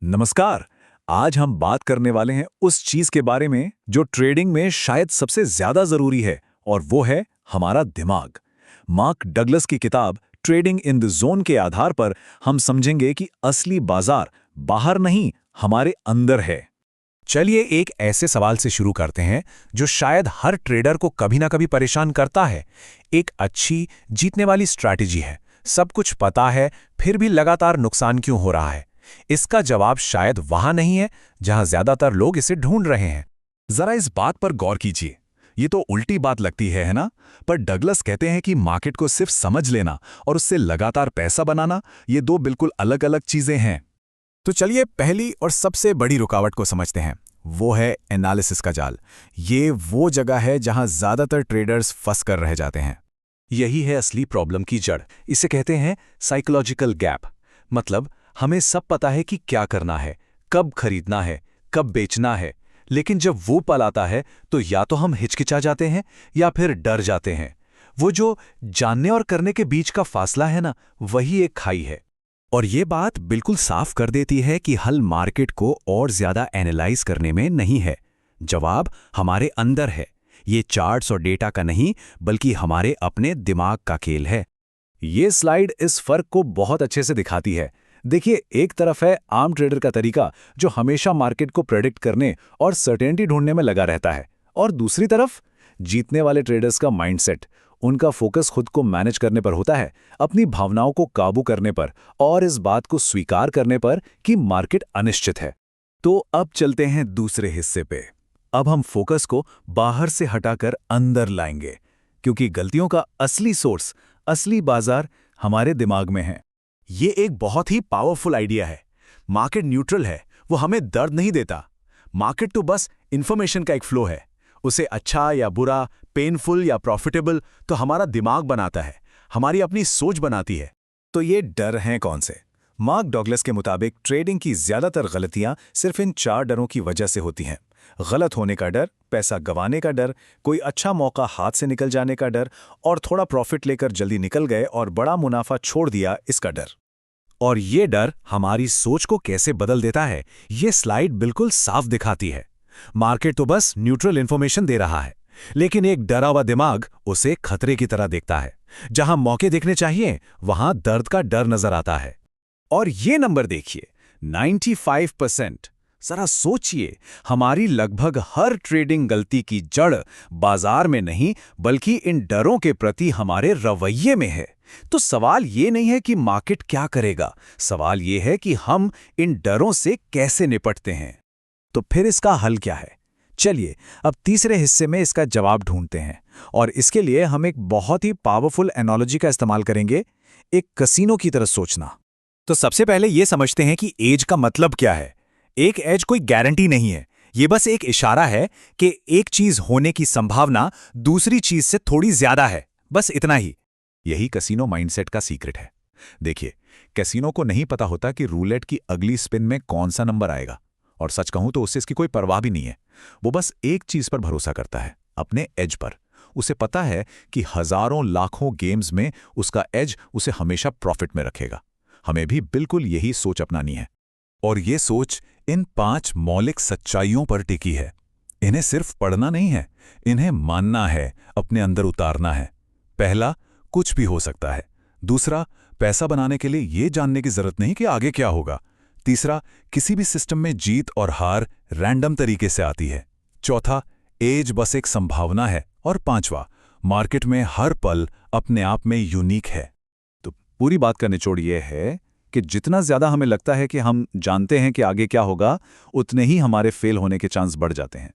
नमस्कार। आज हम बात करने वाले हैं उस चीज के बारे में जो ट्रेडिंग में शायद सबसे ज्यादा जरूरी है, और वो है हमारा दिमाग। मार्क डगलस की किताब ट्रेडिंग इन द जोन के आधार पर हम समझेंगे कि असली बाजार बाहर नहीं, हमारे अंदर है। चलिए एक ऐसे सवाल से शुरू करते हैं जो शायद हर ट्रेडर को कभी ना कभी परेशान करता है। एक अच्छी जीतने वाली स्ट्रैटेजी है, सब कुछ पता है, फिर भी लगातार नुकसान क्यों हो रहा है? इसका जवाब शायद वहां नहीं है जहां ज्यादातर लोग इसे ढूंढ रहे हैं। जरा इस बात पर गौर कीजिए। ये तो उल्टी बात लगती है ना? पर डगलस कहते हैं कि मार्केट को सिर्फ समझ लेना और उससे लगातार पैसा बनाना, ये दो बिल्कुल अलग अलग चीजें हैं। तो चलिए पहली और सबसे बड़ी रुकावट को समझते हैं। वो है एनालिसिस का जाल। ये वो जगह है जहां ज्यादातर ट्रेडर्स फंस कर रह जाते हैं। यही है असली प्रॉब्लम की जड़। इसे कहते हैं साइकोलॉजिकल गैप। मतलब हमें सब पता है कि क्या करना है, कब खरीदना है, कब बेचना है, लेकिन जब वो पल आता है तो या तो हम हिचकिचा जाते हैं या फिर डर जाते हैं। वो जो जानने और करने के बीच का फासला है ना, वही एक खाई है। और ये बात बिल्कुल साफ कर देती है कि हल मार्केट को और ज्यादा एनालाइज करने में नहीं है। जवाब हमारे अंदर है। ये चार्ट्स और डेटा का नहीं, बल्कि हमारे अपने दिमाग का खेल है। ये स्लाइड इस फर्क को बहुत अच्छे से दिखाती है। देखिए, एक तरफ है आम ट्रेडर का तरीका जो हमेशा मार्केट को प्रेडिक्ट करने और सर्टेनिटी ढूंढने में लगा रहता है, और दूसरी तरफ जीतने वाले ट्रेडर्स का माइंडसेट। उनका फोकस खुद को मैनेज करने पर होता है, अपनी भावनाओं को काबू करने पर और इस बात को स्वीकार करने पर कि मार्केट अनिश्चित है। तो अब चलते हैं दूसरे हिस्से पे। अब हम फोकस को बाहर से हटाकर अंदर लाएंगे, क्योंकि गलतियों का असली सोर्स, असली बाजार हमारे दिमाग में है। ये एक बहुत ही पावरफुल आइडिया है। मार्केट न्यूट्रल है, वो हमें दर्द नहीं देता। मार्केट तो बस इंफॉर्मेशन का एक फ्लो है। उसे अच्छा या बुरा, पेनफुल या प्रॉफिटेबल तो हमारा दिमाग बनाता है, हमारी अपनी सोच बनाती है। तो ये डर हैं कौन से? मार्क डगलस के मुताबिक ट्रेडिंग की ज्यादातर गलतियां सिर्फ इन 4 डरों की वजह से होती हैं। गलत होने का डर, पैसा गंवाने का डर, कोई अच्छा मौका हाथ से निकल जाने का डर, और थोड़ा प्रॉफिट लेकर जल्दी निकल गए और बड़ा मुनाफा छोड़ दिया, इसका डर। और ये डर हमारी सोच को कैसे बदल देता है, ये स्लाइड बिल्कुल साफ दिखाती है। मार्केट तो बस न्यूट्रल इंफॉर्मेशन दे रहा है, लेकिन एक डरा हुआ दिमाग उसे खतरे की तरह देखता है। जहां मौके देखने चाहिए, वहां दर्द का डर नजर आता है। और ये नंबर देखिए, 95%। जरा सोचिए, हमारी लगभग हर ट्रेडिंग गलती की जड़ बाजार में नहीं, बल्कि इन डरों के प्रति हमारे रवैये में है। तो सवाल ये नहीं है कि मार्केट क्या करेगा, सवाल ये है कि हम इन डरों से कैसे निपटते हैं। तो फिर इसका हल क्या है? चलिए अब तीसरे हिस्से में इसका जवाब ढूंढते हैं, और इसके लिए हम एक बहुत ही पावरफुल एनालॉजी का इस्तेमाल करेंगे, एक कसीनो की तरह सोचना। तो सबसे पहले ये समझते हैं कि एज का मतलब क्या है। एक एज कोई गारंटी नहीं है, ये बस एक इशारा है कि एक चीज होने की संभावना दूसरी चीज से थोड़ी ज्यादा है, बस इतना ही। यही कसीनो माइंडसेट का सीक्रेट है। देखिए, कैसीनो को नहीं पता होता कि रूलेट की अगली स्पिन में कौन सा नंबर आएगा, और सच कहूं तो उससे इसकी कोई परवाह भी नहीं है। वो बस एक चीज पर भरोसा करता है, अपने एज पर। उसे पता है कि हजारों लाखों गेम्स में उसका एज उसे हमेशा प्रॉफिट में रखेगा। हमें भी बिल्कुल यही सोच अपनानी है। और ये सोच इन 5 मौलिक सच्चाइयों पर टिकी है। इन्हें सिर्फ पढ़ना नहीं है, इन्हें मानना है, अपने अंदर उतारना है। पहला, कुछ भी हो सकता है। दूसरा, पैसा बनाने के लिए ये जानने की जरूरत नहीं कि आगे क्या होगा। तीसरा, किसी भी सिस्टम में जीत और हार रैंडम तरीके से आती है। चौथा, एज बस एक संभावना है। और पांचवा, मार्केट में हर पल अपने आप में यूनिक है। तो पूरी बात का निचोड़ यह है कि जितना ज्यादा हमें लगता है कि हम जानते हैं कि आगे क्या होगा, उतने ही हमारे फेल होने के चांस बढ़ जाते हैं।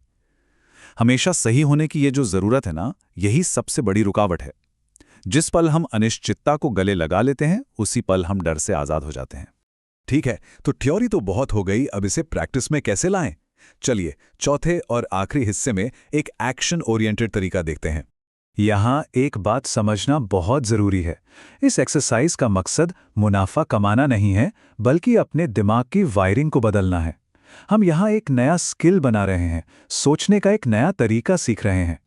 हमेशा सही होने की ये जो जरूरत है ना, यही सबसे बड़ी रुकावट है। जिस पल हम अनिश्चितता को गले लगा लेते हैं, उसी पल हम डर से आजाद हो जाते हैं। ठीक है, तो थ्योरी तो बहुत हो गई, अब इसे प्रैक्टिस में कैसे लाएं? चलिए चौथे और आखिरी हिस्से में एक एक्शन ओरिएंटेड तरीका देखते हैं। यहां एक बात समझना बहुत जरूरी है। इस एक्सरसाइज का मकसद मुनाफा कमाना नहीं है, बल्कि अपने दिमाग की वायरिंग को बदलना है। हम यहां एक नया स्किल बना रहे हैं, सोचने का एक नया तरीका सीख रहे हैं।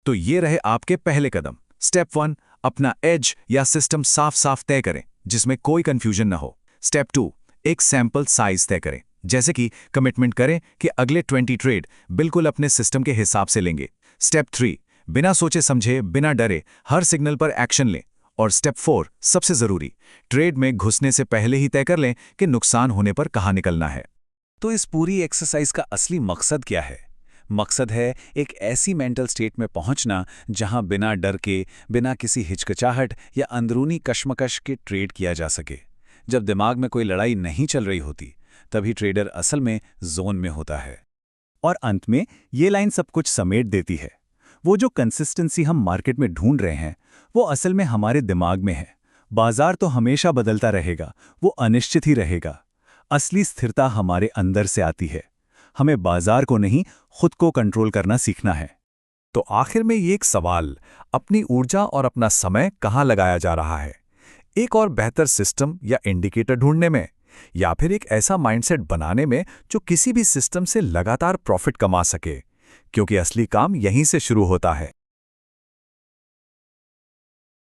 तो ये रहे आपके पहले कदम। स्टेप 1, अपना एज या सिस्टम साफ साफ तय करें, जिसमें कोई कंफ्यूजन न हो। स्टेप 2, एक सैंपल साइज तय करें, जैसे कि कमिटमेंट करें कि अगले 20 ट्रेड बिल्कुल अपने सिस्टम के हिसाब से लेंगे। स्टेप 3, बिना सोचे समझे, बिना डरे हर सिग्नल पर एक्शन लें। और स्टेप 4, सबसे ज़रूरी, ट्रेड में घुसने से पहले ही तय कर लें कि नुकसान होने पर कहाँ निकलना है। तो इस पूरी एक्सरसाइज का असली मकसद क्या है? मकसद है एक ऐसी मेंटल स्टेट में पहुंचना जहां बिना डर के, बिना किसी हिचकिचाहट या अंदरूनी कश्मकश के ट्रेड किया जा सके। जब दिमाग में कोई लड़ाई नहीं चल रही होती, तभी ट्रेडर असल में जोन में होता है। और अंत में ये लाइन सब कुछ समेट देती है। वो जो कंसिस्टेंसी हम मार्केट में ढूंढ रहे हैं, वो असल में हमारे दिमाग में है। बाजार तो हमेशा बदलता रहेगा, वो अनिश्चित ही रहेगा। असली स्थिरता हमारे अंदर से आती है। हमें बाजार को नहीं, खुद को कंट्रोल करना सीखना है। तो आखिर में ये एक सवाल, अपनी ऊर्जा और अपना समय कहाँ लगाया जा रहा है? एक और बेहतर सिस्टम या इंडिकेटर ढूंढने में, या फिर एक ऐसा माइंडसेट बनाने में जो किसी भी सिस्टम से लगातार प्रॉफिट कमा सके? क्योंकि असली काम यहीं से शुरू होता है।